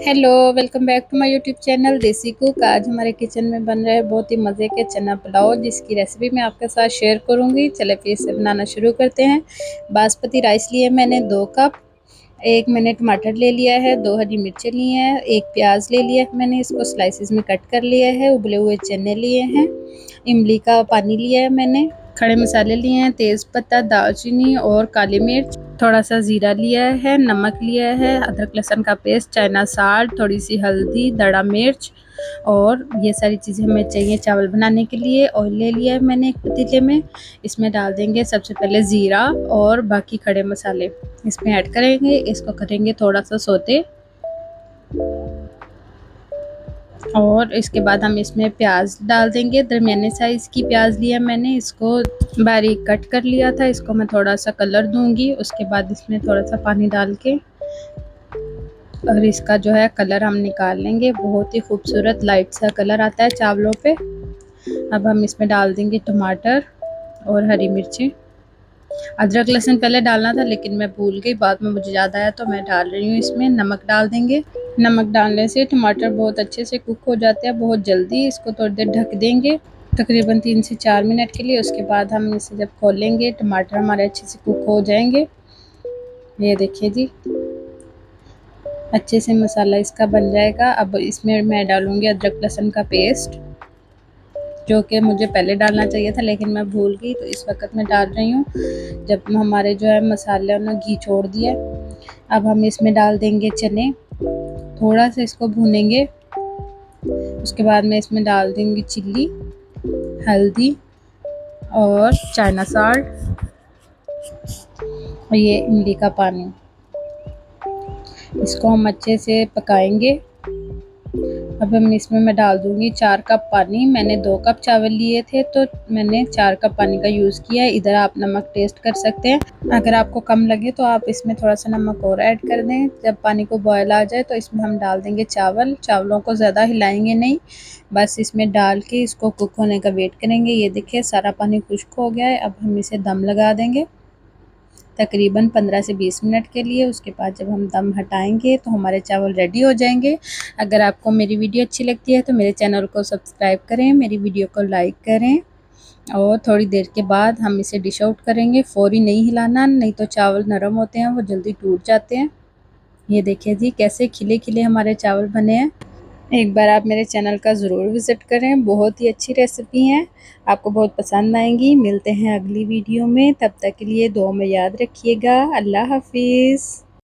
Hello, welcome back to my YouTube channel desi cook. आज हमारे kitchen में बन रहा है बहुत ही मज़े के चना पुलाव, जिसकी रेसिपी मैं आपके साथ शेयर करूंगी। चले फिर इसे बनाना शुरू करते हैं। बासमती राइस लिए मैंने 2 कप। एक मैंने टमाटर ले लिया है, 2 हरी मिर्चें ली हैं, एक प्याज ले लिया है मैंने, इसको स्लाइसिस में कट कर लिया है। उबले हुए चने लिए हैं, इमली का पानी लिया है मैंने, खड़े मसाले लिए हैं, तेज़ पत्ता, दालचीनी और काली मिर्च, थोड़ा सा ज़ीरा लिया है, नमक लिया है, अदरक लहसुन का पेस्ट, चाइना साल्ट, थोड़ी सी हल्दी, दड़ा मिर्च और ये सारी चीज़ें हमें चाहिए चावल बनाने के लिए। ऑयल ले लिया है मैंने एक पतीले में, इसमें डाल देंगे सबसे पहले ज़ीरा और बाकी खड़े मसाले इसमें ऐड करेंगे। इसको करेंगे थोड़ा सा सोते और इसके बाद हम इसमें प्याज डाल देंगे। दरमियाने साइज़ की प्याज लिया मैंने, इसको बारीक कट कर लिया था। इसको मैं थोड़ा सा कलर दूंगी, उसके बाद इसमें थोड़ा सा पानी डाल के और इसका जो है कलर हम निकाल लेंगे। बहुत ही खूबसूरत लाइट सा कलर आता है चावलों पे। अब हम इसमें डाल देंगे टमाटर और हरी मिर्ची। अदरक लहसुन पहले डालना था लेकिन मैं भूल गई, बाद में मुझे याद आया तो मैं डाल रही हूँ। इसमें नमक डाल देंगे। नमक डालने से टमाटर बहुत अच्छे से कुक हो जाते हैं बहुत जल्दी। इसको थोड़ी देर ढक देंगे, तकरीबन 3 से 4 मिनट के लिए। उसके बाद हम इसे जब खोलेंगे टमाटर हमारे अच्छे से कुक हो जाएंगे। ये देखिए जी, अच्छे से मसाला इसका बन जाएगा। अब इसमें मैं डालूंगी अदरक लहसुन का पेस्ट, जो कि मुझे पहले डालना चाहिए था लेकिन मैं भूल गई, तो इस वक्त मैं डाल रही हूँ जब हमारे जो है मसाले उन्होंने घी छोड़ दिया। अब हम इसमें डाल देंगे चने, थोड़ा सा इसको भूनेंगे। उसके बाद मैं इसमें डाल दूंगी चिल्ली, हल्दी और चाइना साल्ट और ये इमली का पानी। इसको हम अच्छे से पकाएंगे। अब हम इसमें मैं डाल दूंगी 4 कप पानी। मैंने 2 कप चावल लिए थे तो मैंने 4 कप पानी का यूज़ किया है। इधर आप नमक टेस्ट कर सकते हैं, अगर आपको कम लगे तो आप इसमें थोड़ा सा नमक और ऐड कर दें। जब पानी को बॉयल आ जाए तो इसमें हम डाल देंगे चावल। चावलों को ज़्यादा हिलाएंगे नहीं, बस इसमें डाल के इसको कुक होने का वेट करेंगे। ये देखिए सारा पानी खुश्क हो गया है। अब हम इसे दम लगा देंगे तकरीबन 15 से 20 मिनट के लिए। उसके बाद जब हम दम हटाएंगे तो हमारे चावल रेडी हो जाएंगे। अगर आपको मेरी वीडियो अच्छी लगती है तो मेरे चैनल को सब्सक्राइब करें, मेरी वीडियो को लाइक करें और थोड़ी देर के बाद हम इसे डिश आउट करेंगे। फ़ौरी नहीं हिलाना, नहीं तो चावल नरम होते हैं, वो जल्दी टूट जाते हैं। ये देखिए जी कैसे खिले खिले हमारे चावल बने हैं। एक बार आप मेरे चैनल का ज़रूर विज़िट करें, बहुत ही अच्छी रेसिपी हैं, आपको बहुत पसंद आएंगी। मिलते हैं अगली वीडियो में, तब तक के लिए दुआ में याद रखिएगा। अल्लाह हाफिज़।